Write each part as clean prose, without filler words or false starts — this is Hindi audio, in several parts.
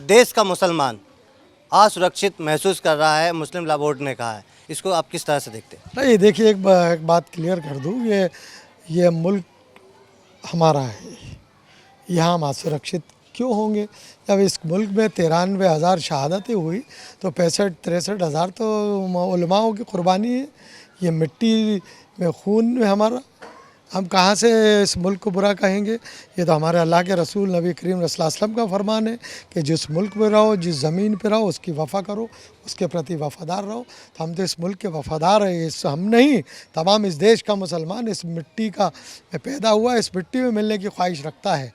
देश का मुसलमान असुरक्षित महसूस कर रहा है, मुस्लिम लॉ बोर्ड ने कहा है। इसको आप किस तरह से देखते हैं? नहीं देखिए, एक बात क्लियर कर दूँ, ये मुल्क हमारा है, यहाँ हम असुरक्षित क्यों होंगे? जब इस मुल्क में 93,000 शहादतें हुई तो 65-63 हज़ार तो उलमाओं की कुर्बानी है। ये मिट्टी में खून में हमारा, हम कहाँ से इस मुल्क को बुरा कहेंगे? ये तो हमारे अल्लाह के रसूल नबी करीम सल्लल्लाहु अलैहि वसल्लम का फरमान है कि जिस मुल्क में रहो, जिस ज़मीन पे रहो, उसकी वफ़ा करो, उसके प्रति वफ़ादार रहो। तो हम तो इस मुल्क के वफ़ादार हैं। इस हम नहीं, तमाम इस देश का मुसलमान इस मिट्टी का पैदा हुआ, इस मिट्टी में मिलने की ख्वाहिश रखता है।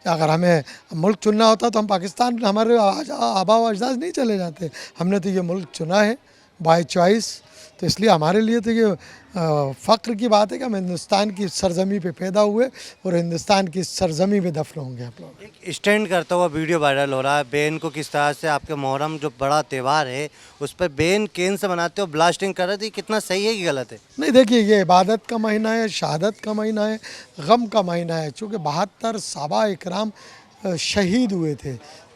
अगर हमें मुल्क चुनना होता तो हम पाकिस्तान, हमारे आबा व अजदाद नहीं चले जाते। हमने तो ये मुल्क चुना है बाय चॉइस। तो इसलिए हमारे लिए तो ये फ़ख्र की बात है कि हम हिंदुस्तान की सरज़मी पे पैदा हुए और हिंदुस्तान की सरज़मी पे दफन होंगे। आप लोग एक स्टैंड करता हुआ वीडियो वायरल हो रहा है, बेन को किस तरह से आपके मुहर्रम जो बड़ा त्यौहार है उस पर बेन केन से मनाते हो, ब्लास्टिंग कर रहे थे। कितना सही है कि गलत है? नहीं देखिए, ये इबादत का महीना है, शहादत का महीना है, गम का महीना है। चूँकि 72 सहाबा इकराम शहीद हुए थे,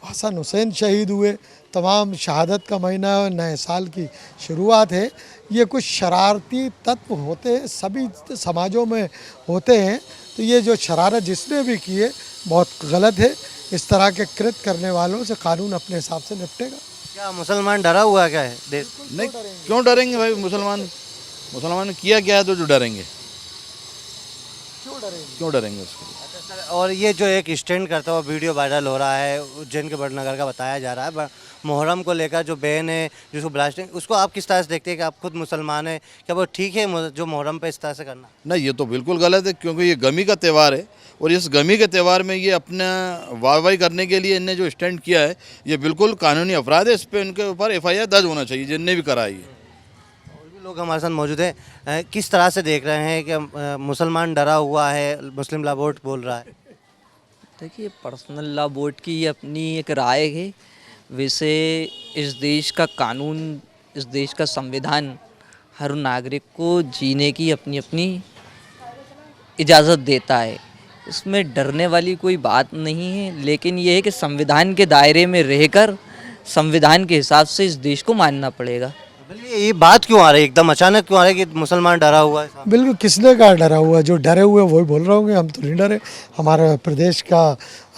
हसन हुसैन शहीद हुए, तमाम शहादत का महीना है, नए साल की शुरुआत है। ये कुछ शरारती तत्व होते हैं, सभी समाजों में होते हैं। तो ये जो शरारत जिसने भी की है बहुत गलत है। इस तरह के कृत्य करने वालों से कानून अपने हिसाब से निपटेगा। क्या मुसलमान डरा हुआ है क्या है देश? नहीं, क्यों डरेंगे भाई? मुसलमान ने किया क्या है तो जो डरेंगे? क्यों डरेंगे उसको? अच्छा सर, और ये जो एक स्टैंड करता हुआ वीडियो वायरल हो रहा है उज्जैन के बड़नगर का बताया जा रहा है, मुहर्रम को लेकर जो बैन है जिसको ब्लास्टिंग, उसको आप किस तरह से देखते हैं कि आप खुद मुसलमान हैं, क्या वो ठीक है जो मुहर्रम पे इस तरह से करना? नहीं, ये तो बिल्कुल गलत है, क्योंकि ये गमी का त्यौहार है और इस गमी के त्यौहार में ये अपना वाहवाही करने के लिए इनने जो स्टैंड किया है ये बिल्कुल कानूनी अपराध है। इस पर इनके ऊपर FIR दर्ज होना चाहिए जिनने भी कराई है। और भी लोग हमारे साथ मौजूद हैं। किस तरह से देख रहे हैं कि मुसलमान डरा हुआ है, मुस्लिम लॉ बोर्ड बोल रहा है? देखिए, पर्सनल लॉ बोर्ड की अपनी एक राय है। वैसे इस देश का कानून, इस देश का संविधान हर नागरिक को जीने की अपनी अपनी इजाज़त देता है। इसमें डरने वाली कोई बात नहीं है, लेकिन ये है कि संविधान के दायरे में रहकर संविधान के हिसाब से इस देश को मानना पड़ेगा। ये बात क्यों आ रही है, एकदम अचानक क्यों आ रही है कि मुसलमान डरा हुआ है? बिल्कुल, किसने कहा डरा हुआ? जो डरे हुए वही बोल रहे होंगे, हम तो नहीं डरे। हमारे प्रदेश का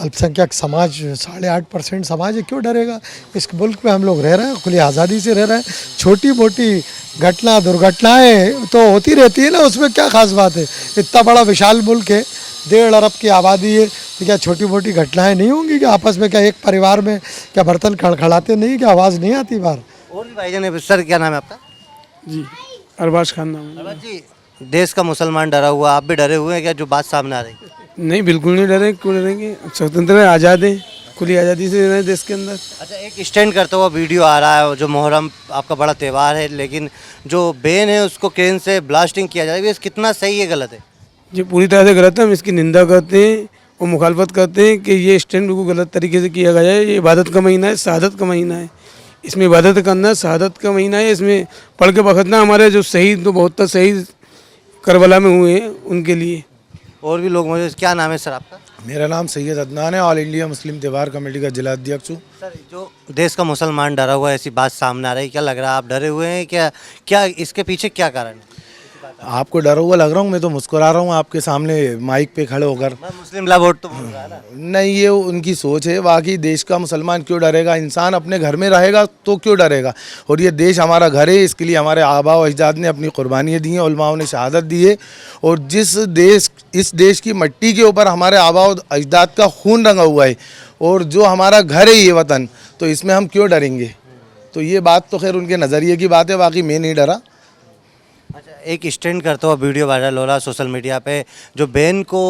अल्पसंख्यक समाज 8.5% समाज है, क्यों डरेगा? इस मुल्क में हम लोग रह रहे हैं, खुली आज़ादी से रह रहे हैं। छोटी मोटी घटना दुर्घटनाएं तो होती रहती है ना, उसमें क्या खास बात है? इतना बड़ा विशाल मुल्क है, 1.5 अरब की आबादी है, तो क्या छोटी मोटी घटनाएँ नहीं होंगी? कि आपस में क्या एक परिवार में क्या बर्तन खड़खड़ाते नहीं, क्या आवाज़ नहीं आती बाहर? और भी भाईजान है। सर क्या नाम है आपका? जी, अरबाज खान नाम है। अरबाज जी, देश का मुसलमान डरा हुआ, आप भी डरे हुए हैं क्या जो बात सामने आ रही है? नहीं, बिल्कुल नहीं डरे, क्यों डरेंगे? स्वतंत्र है, आज़ाद है, खुली आज़ादी से रह रहे हैं देश के अंदर। अच्छा, एक स्टैंड करता हुआ वीडियो आ रहा है, जो मुहर्रम आपका बड़ा त्यौहार है, लेकिन जो बेन है उसको केन से ब्लास्टिंग किया जा रहा है, ये कितना सही है गलत है? ये पूरी तरह से गलत है। हम इसकी निंदा करते हैं और मुखालफत करते हैं कि ये स्टैंड बिल्कुल गलत तरीके से किया गया है। ये इबादत का महीना है, शहादत का महीना है, इसमें इबादत करना शहादत का महीना है। इसमें पढ़ के बखतना हमारे जो शहीद, तो बहुत शहीद करबला में हुए हैं, उनके लिए। और भी लोग मौजूद। क्या नाम है सर आपका? मेरा नाम सैयद अदनान है, ऑल इंडिया मुस्लिम त्यौहार कमेटी का जिला अध्यक्ष हूँ। सर, जो देश का मुसलमान डरा हुआ है, ऐसी बात सामने आ रही है, क्या लग रहा है आप डरे हुए हैं क्या? क्या इसके पीछे क्या कारण है? आपको डरा हुआ लग रहा हूँ? मैं तो मुस्कुरा रहा हूँ आपके सामने माइक पे खड़े होकर। मैं मुस्लिम लॉ बोर्ड तो बोल रहा है ना। नहीं, ये उनकी सोच है। बाकी देश का मुसलमान क्यों डरेगा? इंसान अपने घर में रहेगा तो क्यों डरेगा? और ये देश हमारा घर है, इसके लिए हमारे आबा व अजदाद ने अपनी कुर्बानियाँ दी हैं, उलमाओं ने शहादत दी है। और इस देश की मिट्टी के ऊपर हमारे आबा व अजदाद का खून रंगा हुआ है और जो हमारा घर है ये वतन, तो इसमें हम क्यों डरेंगे? तो ये बात तो खैर उनके नज़रिए की बात है, बाकी मैं नहीं डरा। अच्छा, एक स्टैंड करता हुआ वीडियो वायरल हो रहा है सोशल मीडिया पे, जो बेन को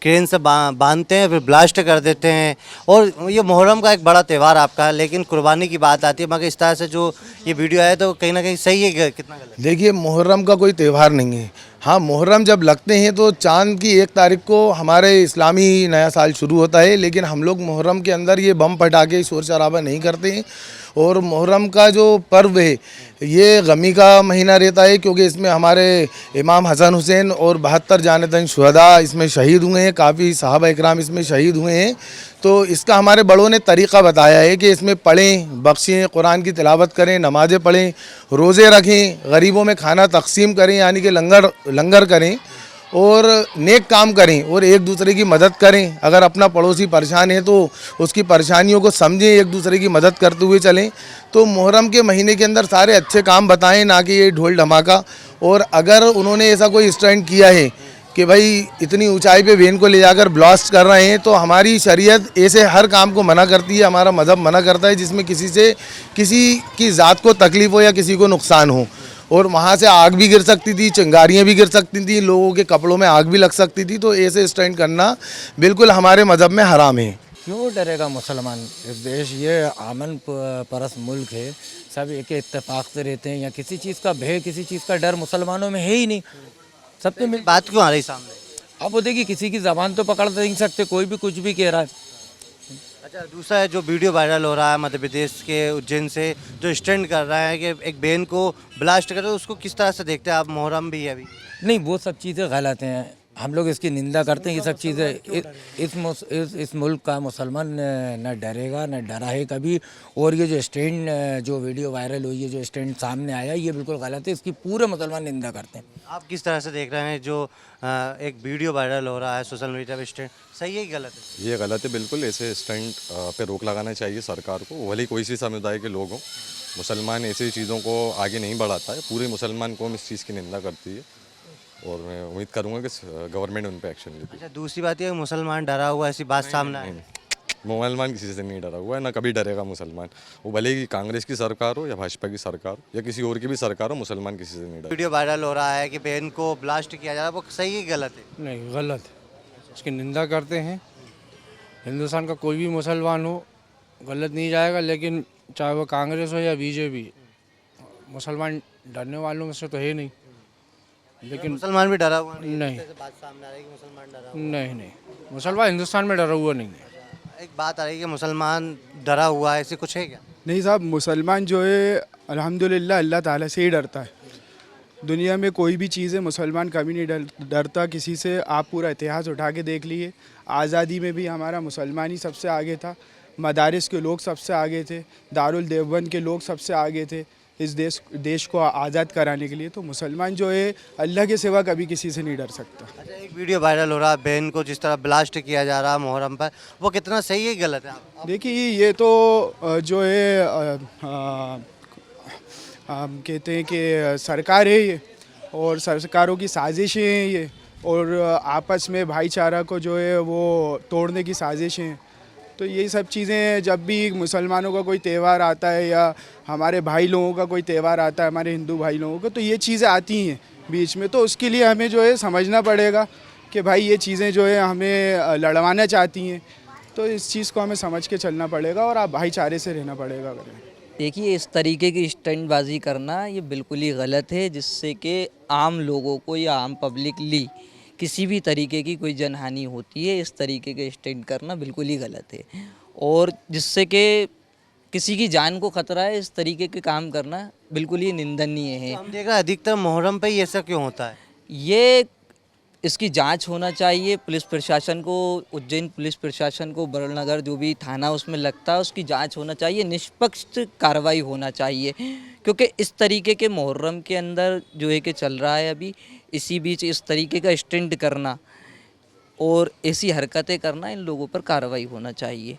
क्रेन से बांधते हैं फिर ब्लास्ट कर देते हैं। और ये मुहर्रम का एक बड़ा त्यौहार आपका है, लेकिन कुर्बानी की बात आती है, मगर इस तरह से जो ये वीडियो है तो कहीं ना कहीं सही है, कितना गलत? देखिए, मुहर्रम का कोई त्यौहार नहीं है। हाँ, मुहर्रम जब लगते हैं तो चांद की 1 तारीख को हमारे इस्लामी नया साल शुरू होता है, लेकिन हम लोग मुहर्रम के अंदर ये बम पटाखे शोर शराबा नहीं करते हैं। और मुहर्रम का जो पर्व है ये गमी का महीना रहता है, क्योंकि इसमें हमारे इमाम हसन हुसैन और 72 जानतन शुहदा इसमें शहीद हुए हैं, काफ़ी सहाबा इकराम इसमें शहीद हुए हैं। तो इसका हमारे बड़ों ने तरीक़ा बताया है कि इसमें पढ़ें, बख्शें, कुरान की तिलावत करें, नमाज़ें पढ़ें, रोज़े रखें, गरीबों में खाना तकसीम करें यानी कि लंगर करें और नेक काम करें और एक दूसरे की मदद करें। अगर अपना पड़ोसी परेशान है तो उसकी परेशानियों को समझें, एक दूसरे की मदद करते हुए चलें। तो मुहर्रम के महीने के अंदर सारे अच्छे काम बताएं, ना कि ये ढोल धमाका। और अगर उन्होंने ऐसा कोई स्टैंड किया है कि भाई इतनी ऊंचाई पे वेन को ले जाकर ब्लास्ट कर रहे हैं, तो हमारी शरीयत ऐसे हर काम को मना करती है, हमारा मज़हब मना करता है जिसमें किसी की ज़ात को तकलीफ़ हो या किसी को नुकसान हो। और वहाँ से आग भी गिर सकती थी, चिंगारियाँ भी गिर सकती थी, लोगों के कपड़ों में आग भी लग सकती थी। तो ऐसे स्टैंड करना बिल्कुल हमारे मज़हब में हराम है। क्यों डरेगा मुसलमान? इस देश ये अमन परस्त मुल्क है, सब एक इत्तेफाक से रहते हैं। या किसी चीज़ का भय, किसी चीज़ का डर मुसलमानों में है ही नहीं। सब तो मिल बात क्यों आ रही सामने? अब वो देखिए, किसी की ज़बान तो पकड़ नहीं सकते, कोई भी कुछ भी कह रहा है। अच्छा, दूसरा है जो वीडियो वायरल हो रहा है मध्य प्रदेश के उज्जैन से, जो स्टैंड कर रहा है कि एक बहन को ब्लास्ट कर, उसको किस तरह से देखते हैं आप? मुहर्रम भी है अभी। नहीं, वो सब चीज़ें गलत हैं, हम लोग इसकी निंदा करते हैं। ये सब चीज़ें इस मुल्क का मुसलमान न डरेगा न डरा है कभी। और ये जो स्टैंड, जो वीडियो वायरल हुई है, जो स्टैंड सामने आया, ये बिल्कुल गलत है, इसकी पूरे मुसलमान निंदा करते हैं। आप किस तरह से देख रहे हैं जो एक वीडियो वायरल हो रहा है सोशल मीडिया पे, स्टैंड सही है कि गलत है? ये गलत है बिल्कुल। ऐसे स्टंट पे रोक लगाना चाहिए सरकार को, भले कोई सी समुदाय के लोग हों। मुसलमान ऐसी चीज़ों को आगे नहीं बढ़ाता है, पूरे मुसलमान कौम इस चीज़ की निंदा करती है और मैं उम्मीद करूँगा कि गवर्नमेंट उन पर एक्शन लेती अच्छा, दूसरी बात ये है मुसलमान डरा हुआ, ऐसी बात सामने आई। है। मुसलमान किसी से नहीं डरा हुआ है, ना कभी डरेगा मुसलमान। वो भले ही कांग्रेस की सरकार हो या भाजपा की सरकार हो या किसी और की भी सरकार हो, मुसलमान किसी से नहीं डरा। वीडियो वायरल हो रहा है कि बहन को ब्लास्ट किया जा रहा है, वो सही है कि गलत है? नहीं, गलत है, उसकी निंदा करते हैं। हिंदुस्तान का कोई भी मुसलमान हो, गलत नहीं जाएगा, लेकिन चाहे वो कांग्रेस हो या बीजेपी, मुसलमान डरने वालों में से तो है नहीं। लेकिन मुसलमान भी डरा हुआ नहीं, जैसे बात सामने आ रही है कि मुसलमान डरा हुआ नहीं, मुसलमान हिंदुस्तान में डरा हुआ नहीं है। है। एक बात आ रही है कि मुसलमान डरा हुआ है, ऐसी कुछ है क्या? नहीं साहब, मुसलमान जो है अल्हम्दुलिल्लाह अल्लाह ताला से ही डरता है। दुनिया में कोई भी चीज़ है, मुसलमान कभी नहीं डरता किसी से। आप पूरा इतिहास उठा के देख लिए, आज़ादी में भी हमारा मुसलमान ही सबसे आगे था, मदारिस के लोग सबसे आगे थे, दारुल देवबंद के लोग सबसे आगे थे इस देश को आज़ाद कराने के लिए। तो मुसलमान जो है अल्लाह के सिवा कभी किसी से नहीं डर सकता। अच्छा, एक वीडियो वायरल हो रहा है बहन को जिस तरह ब्लास्ट किया जा रहा है मुहर्रम पर, वो कितना सही है कि गलत है? आप देखिए, ये तो जो है कहते हैं कि सरकार है ये, और सरकारों की साजिशें हैं ये, और आपस में भाईचारा को जो है वो तोड़ने की साजिशें हैं। तो यही सब चीज़ें जब भी मुसलमानों का कोई त्यौहार आता है या हमारे भाई लोगों का कोई त्यौहार आता है, हमारे हिंदू भाई लोगों का, तो ये चीज़ें आती हैं बीच में। तो उसके लिए हमें जो है समझना पड़ेगा कि भाई ये चीज़ें जो है हमें लड़वाना चाहती हैं, तो इस चीज़ को हमें समझ के चलना पड़ेगा और आप भाईचारे से रहना पड़ेगा। देखिए, इस तरीके की स्टंटबाजी करना ये बिल्कुल ही गलत है, जिससे कि आम लोगों को या आम पब्लिकली किसी भी तरीके की कोई जनहानि होती है। इस तरीके के स्टंट करना बिल्कुल ही गलत है, और जिससे कि किसी की जान को खतरा है, इस तरीके के काम करना बिल्कुल ही निंदनीय है। हम देख रहे हैं अधिकतर मुहर्रम पे ही ऐसा क्यों होता है? ये इसकी जांच होना चाहिए पुलिस प्रशासन को, उज्जैन पुलिस प्रशासन को, बड़नगर जो भी थाना उसमें लगता है उसकी जांच होना चाहिए, निष्पक्ष कार्रवाई होना चाहिए। क्योंकि इस तरीके के मुहर्रम के अंदर जो है कि चल रहा है अभी, इसी बीच इस तरीके का स्टंट करना और ऐसी हरकतें करना, इन लोगों पर कार्रवाई होना चाहिए।